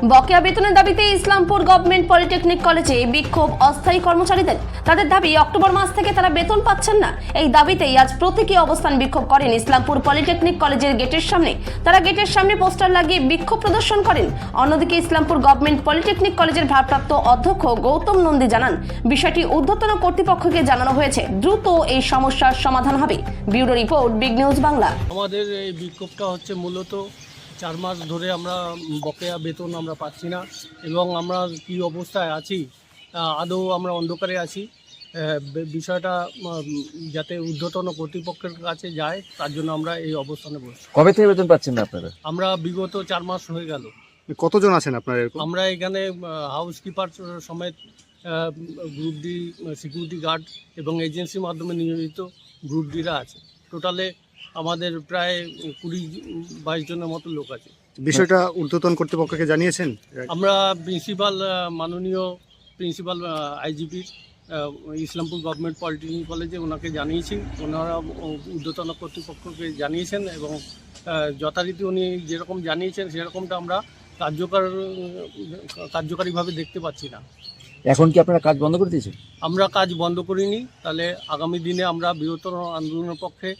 বকেয়া বেতনের দাবিতে ইসলামপুর গভর্নমেন্ট পলিটেকনিক কলেজে বিক্ষোভ অস্থায়ী কর্মচারীদের। তাদের দাবি, অক্টোবর মাস থেকে তারা বেতন পাচ্ছেন না। এই দাবিতেই আজ প্রতীকী অবস্থান বিক্ষোভ করেন ইসলামপুর পলিটেকনিক কলেজের গেটের সামনে। তারা গেটের সামনে পোস্টার লাগিয়ে বিক্ষোভ প্রদর্শন করেন। অন্যদিকে ইসলামপুর গভর্নমেন্ট পলিটেকনিক কলেজের ভারপ্রাপ্ত অধ্যক্ষ গৌতম নন্দী জানান, বিষয়টি ঊর্ধ্বতন কর্তৃপক্ষকে জানানো হয়েছে, দ্রুত এই সমস্যার সমাধান হবে। Bureau report, big news Bangla. আমাদের এই বিক্ষোভটা হচ্ছে মূলত 4 মাস ধরে আমরা বকেয়া বেতন আমরা পাচ্ছি না এবং আমরা কী অবস্থায় আছি, আদৌ আমরা অন্ধকারে আছি। বিষয়টা যাতে ঊর্ধ্বতন কর্তৃপক্ষের কাছে যায় তার জন্য আমরা এই অবস্থানে বসছি। কবে থেকে বেতন পাচ্ছেন না আপনারা? আমরা বিগত 4 মাস হয়ে গেল। কতজন আছেন আপনারা এরকম? আমরা এখানে হাউসকিপার সমেত গ্রুপ ডি সিকিউরিটি গার্ড এবং এজেন্সির মাধ্যমে নিয়োজিত গ্রুপ ডিরা আছে। টোটালে আমাদের প্রায় 20-22 জনের মতো লোক আছে। বিষয়টা ঊর্ধ্বতন কর্তৃপক্ষকে জানিয়েছেন? আমরা প্রিন্সিপাল, মাননীয় প্রিন্সিপাল আইজিপির ইসলামপুর গভর্নমেন্ট পলিটেকনিক কলেজে ওনাকে জানিয়েছি। ওনারা ঊর্ধ্বতন কর্তৃপক্ষকে জানিয়েছেন এবং যথারীতি উনি যেরকম জানিয়েছেন সেরকমটা আমরা কার্যকারীভাবে দেখতে পাচ্ছি না। এখন কি আপনারা কাজ বন্ধ করে দিয়েছেন? আমরা কাজ বন্ধ করিনি। তাহলে আগামী দিনে আমরা বৃহত্তর আন্দোলনের পক্ষে,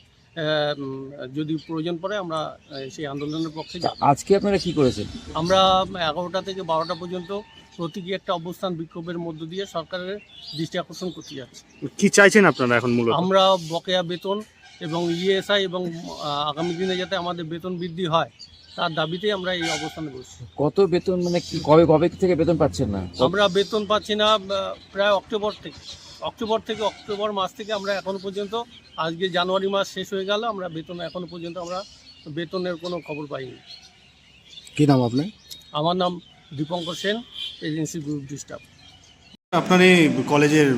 যদি প্রয়োজন পড়ে আমরা সেই আন্দোলনের পক্ষে যাব। আজকে আপনারা কি করেছেন? আমরা 11টা থেকে 12টা পর্যন্ত প্রতীকী একটা অবস্থান বিক্ষোভের মধ্য দিয়ে সরকারের দৃষ্টি আকর্ষণ করতে যাচ্ছি। কি চাইছেন আপনারা এখন মূলত? আমরা বকেয়া বেতন এবং ইএসআই এবং আগামী দিনে যাতে আমাদের বেতন বৃদ্ধি হয় তার দাবিতেই আমরা এই অবস্থানে বসছি। কত বেতন, মানে কি কবে কবে থেকে বেতন পাচ্ছেন না? আমরা বেতন পাচ্ছি না প্রায় অক্টোবর মাস থেকে আমরা এখনো পর্যন্ত, আজকে জানুয়ারি মাস শেষ হয়ে গেল, আমরা বেতন এখনো পর্যন্ত আমরা বেতনের কোনো খবর পাইনি। কি নাম আপনার? আমার নাম Dipankar Sen, agency group D staff. আপনার এই কলেজের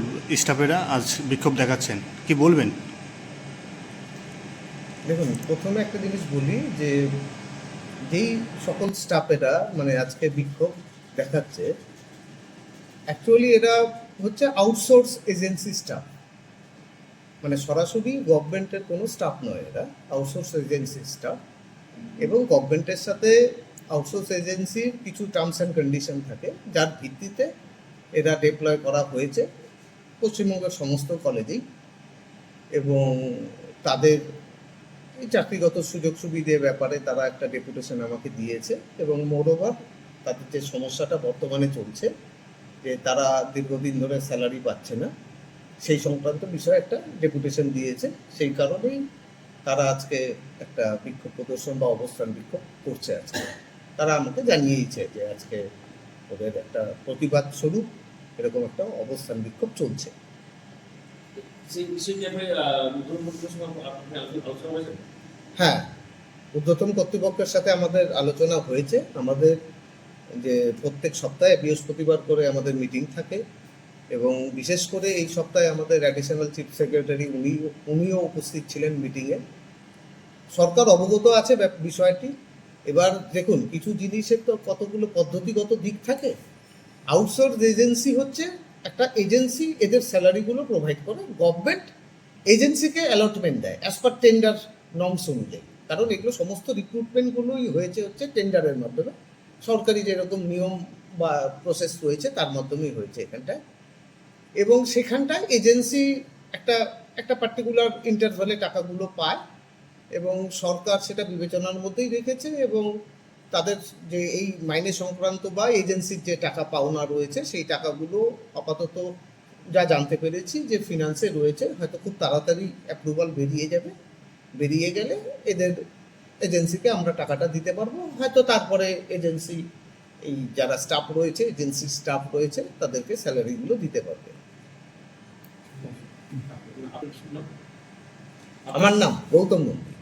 স্টাফেরা আজ বিক্ষোভ দেখাচ্ছেন, কি বলবেন? দেখুন, প্রথমে একটা জিনিস বলি যে যেই সকল স্টাফেরা মানে আজকে বিক্ষোভ দেখাচ্ছে, অ্যাকচুয়ালি এরা হচ্ছে আউটসোর্স এজেন্সি স্টাফ, মানে সরাসরি গভর্নমেন্টের কোনো স্টাফ নয়, এরা আউটসোর্স এজেন্সি স্টাফ। এবং গভর্নমেন্টের সাথে আউটসোর্স এজেন্সির কিছু টার্মস অ্যান্ড কন্ডিশন থাকে, যার ভিত্তিতে এরা ডিপ্লয় করা হয়েছে পশ্চিমবঙ্গের সমস্ত কলেজেই। এবং তাদের এই চাকরিগত সুযোগ সুবিধের ব্যাপারে তারা একটা ডেপুটেশন আমাকে দিয়েছে। এবং মোরওভার তাদের যে সমস্যাটা বর্তমানে চলছে, যে তারা দীর্ঘদিন ধরে স্যালারি পাচ্ছে না, সেই সংক্রান্ত বিষয়ে একটা ডেপুটেশন দিয়েছে। সেই কারণেই তারা আজকে একটা বিক্ষোভ প্রদর্শন বা অবস্থান বিক্ষোভ করছে। আজকে তারা আমাকে জানিয়েছে যে আজকে ওদের একটা প্রতিবাদ স্বরূপ এরকম একটা অবস্থান বিক্ষোভ চলছে। হ্যাঁ, ঊর্ধ্বতন কর্তৃপক্ষের সাথে আমাদের আলোচনা হয়েছে। আমাদের যে প্রত্যেক সপ্তাহে বৃহস্পতিবার করে আমাদের মিটিং থাকে এবং বিশেষ করে এই সপ্তাহে আমাদের অ্যাডিশনাল চিফ সেক্রেটারি উনিও উপস্থিত ছিলেন মিটিংয়ে। সরকার অবগত আছে বিষয়টি। এবার দেখুন, কিছু জিনিসের তো কতগুলো পদ্ধতিগত দিক থাকে। আউটসোর্স এজেন্সি হচ্ছে একটা এজেন্সি, এদের স্যালারিগুলো প্রোভাইড করে, গভর্নমেন্ট এজেন্সিকে অ্যালটমেন্ট দেয় অ্যাজ পার টেন্ডার নর্মস অনুযায়ী। কারণ এগুলো সমস্ত রিক্রুটমেন্টগুলোই হয়েছে হচ্ছে টেন্ডারের মাধ্যমে, সরকারি যেরকম নিয়ম বা প্রসেস রয়েছে তার মাধ্যমেই হয়েছে এখানটায়। এবং সেখানটায় এজেন্সি একটা পার্টিকুলার ইন্টারভালে টাকাগুলো পায় এবং সরকার সেটা বিবেচনার মধ্যেই রেখেছে। এবং তাদের যে এই মাইনে সংক্রান্ত বা এজেন্সির যে টাকা পাওনা রয়েছে সেই টাকাগুলো আপাতত যা জানতে পেরেছি যে ফিনান্সে রয়েছে, হয়তো খুব তাড়াতাড়ি অ্যাপ্রুভাল বেরিয়ে যাবে। বেরিয়ে গেলে এদের এজেন্সিকে আমরা টাকাটা দিতে পারবো। হয়তো তারপরে এজেন্সি এই যারা স্টাফ রয়েছে, এজেন্সির স্টাফ রয়েছে, তাদেরকে স্যালারিগুলো দিতে পারবে। আমার নাম গৌতম নন্দী।